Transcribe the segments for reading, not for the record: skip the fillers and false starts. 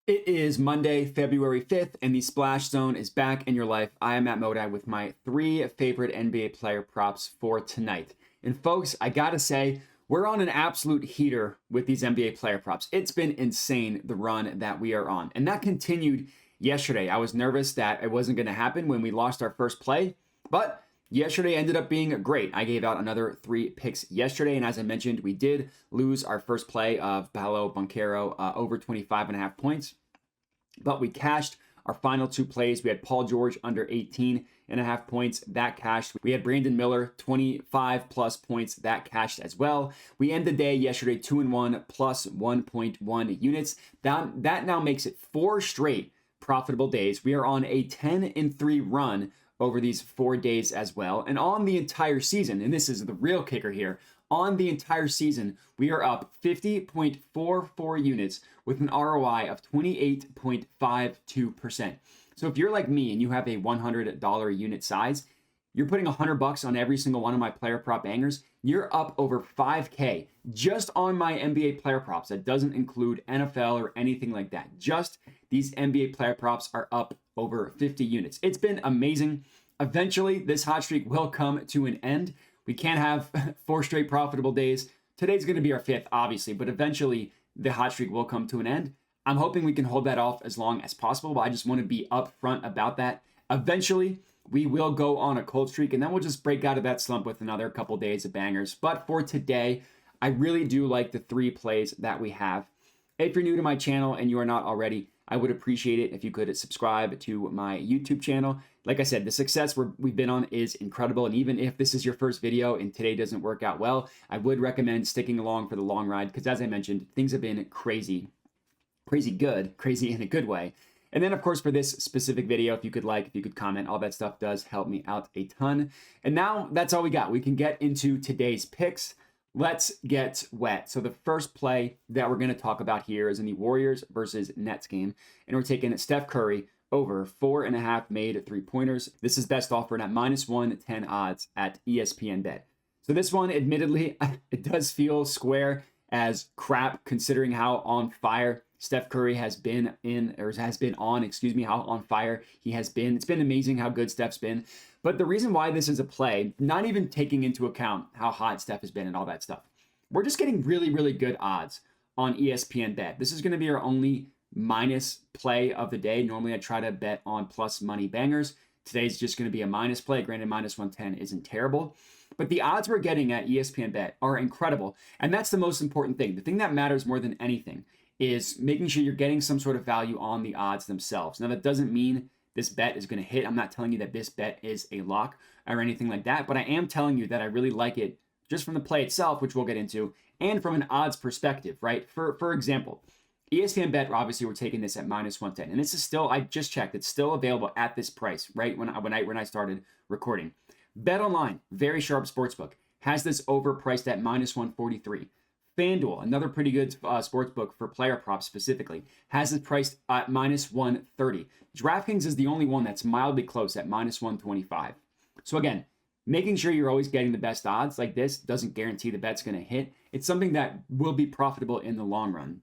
It is Monday, February 5th, and the Splash Zone is back in your life. I am at Modi with my 3 favorite NBA player props for tonight. And folks, I gotta say, we're on an absolute heater with these NBA player props. It's been insane, the run that we are on. And that continued yesterday. I was nervous that it wasn't gonna happen when we lost our first play, but yesterday ended up being great. I gave out another 3 picks yesterday, and as I mentioned, we did lose our first play of Paolo Banchero over 25.5 points, but we cashed our final 2 plays. We had Paul George under 18.5 points. That cashed. We had Brandon Miller, 25 plus points. That cashed as well. We end the day yesterday 2-1 plus 1.1 units. That now makes it 4 straight profitable days. We are on a 10-3 run over these 4 days as well. And on the entire season, and this is the real kicker here, on the entire season, we are up 50.44 units with an ROI of 28.52%. So if you're like me and you have a $100 unit size, you're putting $100 on every single one of my player prop bangers, you're up over 5K just on my NBA player props. That doesn't include NFL or anything like that. Just these NBA player props are up over 50 units. It's been amazing. Eventually, this hot streak will come to an end. We can't have 4 straight profitable days. Today's going to be our 5th, obviously, but eventually the hot streak will come to an end. I'm hoping we can hold that off as long as possible, but I just want to be upfront about that. Eventually, we will go on a cold streak, and then we'll just break out of that slump with another couple days of bangers. But for today, I really do like the 3 plays that we have. If you're new to my channel and you are not already, I would appreciate it if you could subscribe to my YouTube channel. Like I said, the success we've been on is incredible. And even if this is your first video and today doesn't work out well, I would recommend sticking along for the long ride because, as I mentioned, things have been crazy good, crazy in a good way. And then, of course, for this specific video, if you could comment, all that stuff does help me out a ton. And now that's all we got. We can get into today's picks. Let's get wet. So the first play that we're going to talk about here is in the Warriors versus Nets game. And we're taking Steph Curry over 4.5 made 3-pointers. This is best offered at -110 odds at ESPN Bet. So this one, admittedly, it does feel square as crap considering how on fire Steph Curry has been how on fire he has been. It's been amazing how good Steph's been. But the reason why this is a play, not even taking into account how hot Steph has been and all that stuff, we're just getting really, really good odds on ESPN Bet. This is going to be our only minus play of the day. Normally I try to bet on plus money bangers. Today's just going to be a minus play. Granted, -110 isn't terrible. But the odds we're getting at ESPN Bet are incredible. And that's the most important thing. The thing that matters more than anything is making sure you're getting some sort of value on the odds themselves. Now, that doesn't mean this bet is going to hit. I'm not telling you that this bet is a lock or anything like that, but I am telling you that I really like it just from the play itself, which we'll get into, and from an odds perspective, right? For example, ESPN Bet, obviously, we're taking this at -110, and this is still, I just checked, it's still available at this price, right? When I started recording. Bet Online, very sharp sportsbook, has this overpriced at -143. FanDuel, another pretty good sportsbook for player props specifically, has it priced at -130. DraftKings is the only one that's mildly close at -125. So again, making sure you're always getting the best odds like this doesn't guarantee the bet's going to hit. It's something that will be profitable in the long run.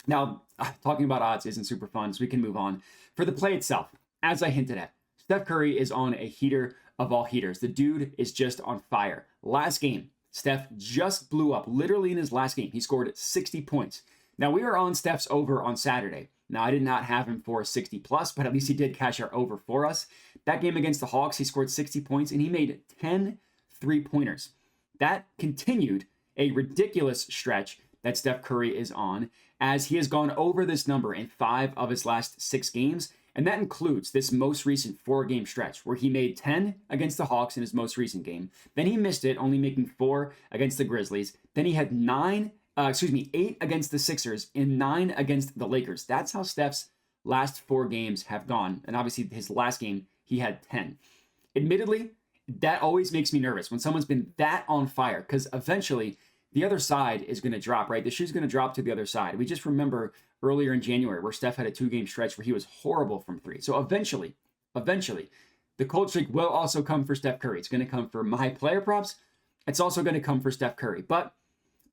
Now, talking about odds isn't super fun, so we can move on. For the play itself, as I hinted at, Steph Curry is on a heater of all heaters. The dude is just on fire. Last game, Steph just blew up. Literally in his last game, he scored 60 points. Now, we were on Steph's over on Saturday. Now, I did not have him for 60 plus, but at least he did cash our over for us. That game against the Hawks, he scored 60 points and he made 10 3-pointers. That continued a ridiculous stretch that Steph Curry is on, as he has gone over this number in 5 of his last 6 games. And that includes this most recent 4-game stretch where he made 10 against the Hawks in his most recent game. Then he missed it, only making 4 against the Grizzlies. Then he had 8 against the Sixers and 9 against the Lakers. That's how Steph's last 4 games have gone. And obviously his last game, he had 10. Admittedly, that always makes me nervous when someone's been that on fire, because eventually the other side is going to drop, right? The shoe's going to drop to the other side. We just remember earlier in January where Steph had a 2-game stretch where he was horrible from 3. So eventually, the cold streak will also come for Steph Curry. It's going to come for my player props. It's also going to come for Steph Curry. But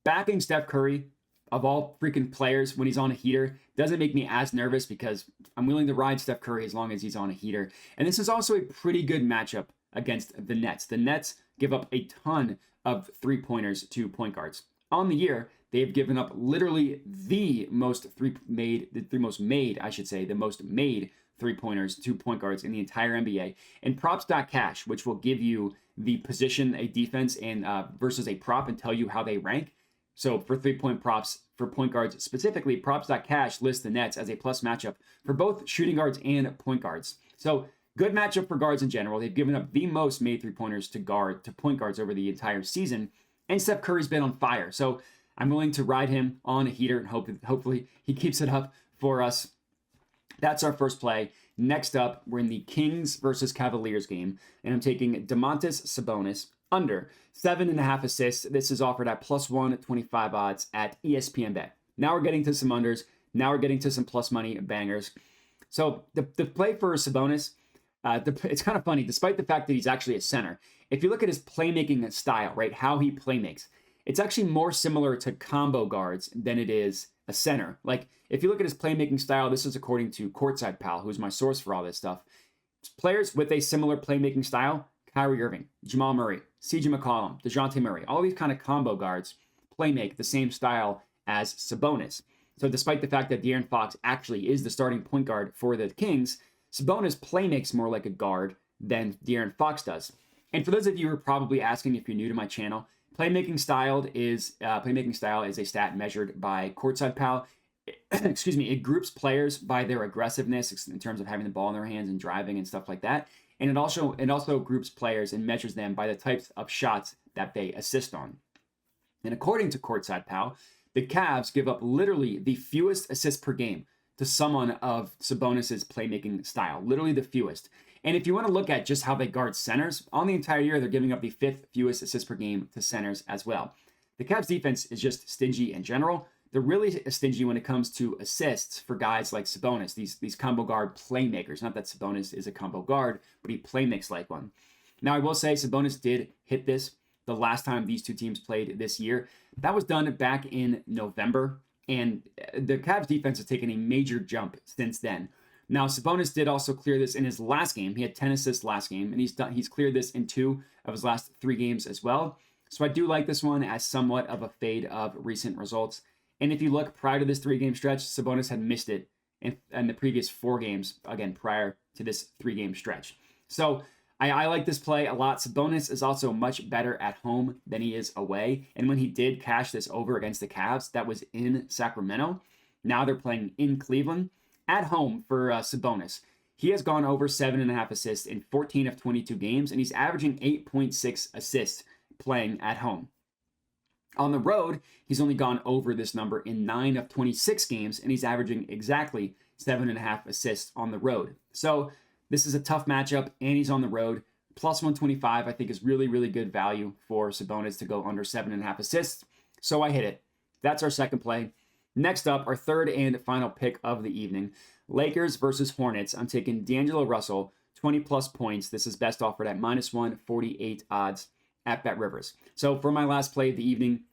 backing Steph Curry of all freaking players, when he's on a heater, doesn't make me as nervous because I'm willing to ride Steph Curry as long as he's on a heater. And this is also a pretty good matchup against the Nets. The Nets give up a ton of three-pointers to point guards. On the year, they have given up literally the most made three-pointers to point guards in the entire NBA. And props.cash, which will give you the position a defense and versus a prop and tell you how they rank. So for 3-point props for point guards specifically, props.cash lists the Nets as a plus matchup for both shooting guards and point guards. So good matchup for guards in general. They've given up the most made three-pointers to point guards over the entire season. And Steph Curry's been on fire. So I'm willing to ride him on a heater and hopefully he keeps it up for us. That's our first play. Next up, we're in the Kings versus Cavaliers game, and I'm taking Domantas Sabonis under 7.5 assists. This is offered at plus 125 odds at ESPN Bet. Now we're getting to some unders. Now we're getting to some plus money bangers. So the play for Sabonis, it's kind of funny, despite the fact that he's actually a center. If you look at his playmaking style, right, how he playmakes, it's actually more similar to combo guards than it is a center. Like, if you look at his playmaking style, this is according to Courtside Pal, who's my source for all this stuff. Players with a similar playmaking style, Kyrie Irving, Jamal Murray, CJ McCollum, DeJounte Murray, all these kind of combo guards playmake the same style as Sabonis. So despite the fact that De'Aaron Fox actually is the starting point guard for the Kings, Sabonis playmakes more like a guard than De'Aaron Fox does. And for those of you who are probably asking if you're new to my channel, playmaking style is a stat measured by Courtside Pal. Excuse me, it groups players by their aggressiveness in terms of having the ball in their hands and driving and stuff like that. And it also groups players and measures them by the types of shots that they assist on. And according to Courtside Pal, the Cavs give up literally the fewest assists per game to someone of Sabonis's playmaking style, literally the fewest. And if you want to look at just how they guard centers, on the entire year, they're giving up the 5th fewest assists per game to centers as well. The Cavs defense is just stingy in general. They're really stingy when it comes to assists for guys like Sabonis, these combo guard playmakers. Not that Sabonis is a combo guard, but he playmakes like one. Now, I will say Sabonis did hit this the last time these two teams played this year. That was done back in November, and the Cavs defense has taken a major jump since then. Now, Sabonis did also clear this in his last game. He had 10 assists last game, and he's cleared this in 2 of his last 3 games as well. So I do like this one as somewhat of a fade of recent results. And if you look prior to this 3-game stretch, Sabonis had missed it in the previous 4 games, again, prior to this 3-game stretch. So I like this play a lot. Sabonis is also much better at home than he is away. And when he did cash this over against the Cavs, that was in Sacramento. Now they're playing in Cleveland. At home for Sabonis, he has gone over 7.5 assists in 14 of 22 games, and he's averaging 8.6 assists playing at home. On the road, he's only gone over this number in 9 of 26 games, and he's averaging exactly 7.5 assists on the road. So this is a tough matchup, and he's on the road. Plus 125, I think, is really, really good value for Sabonis to go under 7.5 assists. So I hit it. That's our second play. Next up, our third and final pick of the evening, Lakers versus Hornets. I'm taking DAngelo Russell, 20-plus points. This is best offered at minus 148 odds at BetRivers. So for my last play of the evening,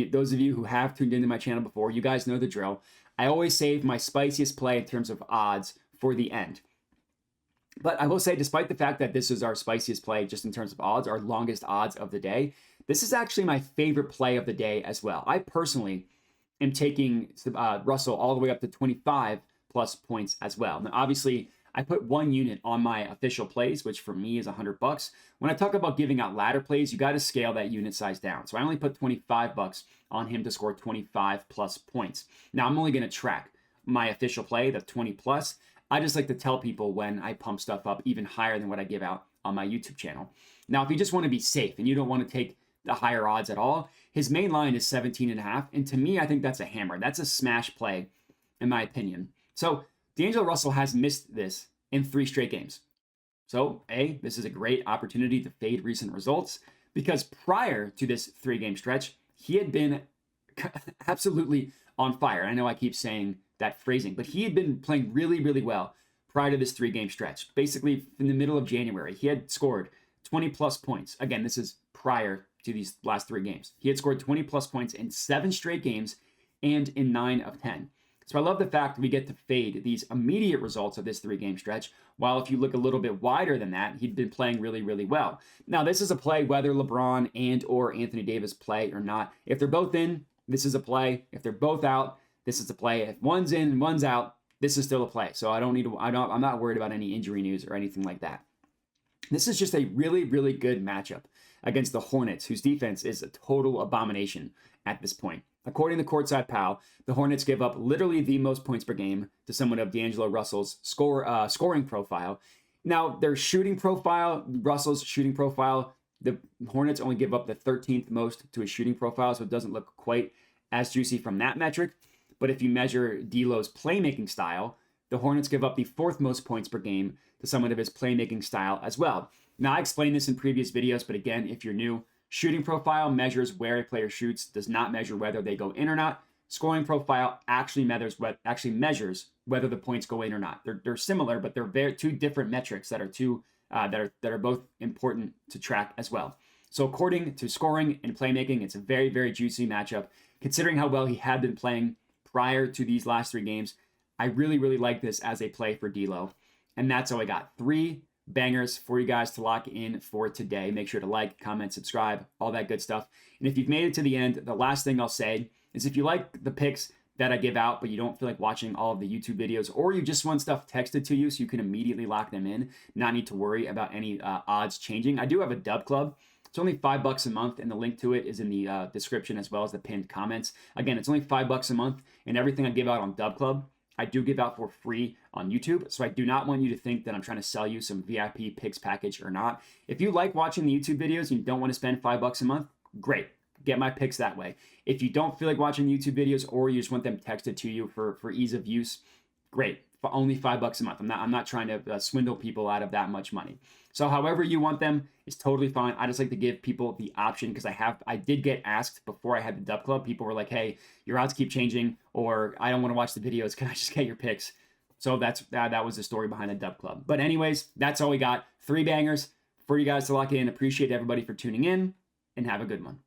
those of you who have tuned into my channel before, you guys know the drill. I always save my spiciest play in terms of odds for the end. But I will say, despite the fact that this is our spiciest play just in terms of odds, our longest odds of the day, this is actually my favorite play of the day as well. I personally am taking Russell all the way up to 25 plus points as well. Now, obviously, I put 1 unit on my official plays, which for me is $100. When I talk about giving out ladder plays, you got to scale that unit size down. So I only put $25 on him to score 25 plus points. Now, I'm only going to track my official play, the 20 plus. I just like to tell people when I pump stuff up even higher than what I give out on my YouTube channel. Now, if you just want to be safe and you don't want to take the higher odds at all, his main line is 17.5. And to me, I think that's a hammer. That's a smash play, in my opinion. So DAngelo Russell has missed this in 3 straight games. So this is a great opportunity to fade recent results because prior to this 3-game stretch, he had been absolutely on fire. I know I keep saying that phrasing, but he had been playing really, really well prior to this 3-game stretch. Basically, in the middle of January, he had scored 20 plus points. Again, this is prior to these last 3 games. He had scored 20 plus points in 7 straight games and in 9 of 10. So I love the fact we get to fade these immediate results of this 3-game stretch, while if you look a little bit wider than that, he'd been playing really, really well. Now, this is a play whether LeBron and or Anthony Davis play or not. If they're both in, this is a play. If they're both out, this is a play. If one's in and one's out, this is still a play. So I'm not worried about any injury news or anything like that. This is just a really, really good matchup against the Hornets, whose defense is a total abomination at this point. According to Courtside Pal, the Hornets give up literally the most points per game to someone of DAngelo Russell's scoring profile. Now, their shooting profile, Russell's shooting profile, the Hornets only give up the 13th most to his shooting profile, so it doesn't look quite as juicy from that metric. But if you measure D'Lo's playmaking style, the Hornets give up the 4th most points per game to someone of his playmaking style as well. Now, I explained this in previous videos, but again, if you're new, shooting profile measures where a player shoots, does not measure whether they go in or not. Scoring profile actually measures whether the points go in or not. They're similar, but they're two different metrics that are both important to track as well. So according to scoring and playmaking, it's a very, very juicy matchup. Considering how well he had been playing prior to these last 3 games, I really, really like this as a play for D'Lo. And that's all I got. 3 bangers for you guys to lock in for today. Make sure to like, comment, subscribe, all that good stuff. And if you've made it to the end, the last thing I'll say is if you like the picks that I give out, but you don't feel like watching all of the YouTube videos, or you just want stuff texted to you so you can immediately lock them in, not need to worry about any odds changing. I do have a dub club. It's only $5 a month, and the link to it is in the description as well as the pinned comments. Again, it's only $5 a month, and everything I give out on Dub Club, I do give out for free on YouTube. So I do not want you to think that I'm trying to sell you some VIP picks package or not. If you like watching the YouTube videos and you don't want to spend $5 a month, great. Get my picks that way. If you don't feel like watching YouTube videos or you just want them texted to you for ease of use, great. For only $5 a month. I'm not trying to swindle people out of that much money. So however you want them is totally fine. I just like to give people the option because I did get asked before I had the Dub Club. People were like, hey, your odds keep changing, or I don't want to watch the videos. Can I just get your picks? So that was the story behind the Dub Club. But anyways, that's all we got. 3 bangers for you guys to lock in. Appreciate everybody for tuning in, and have a good one.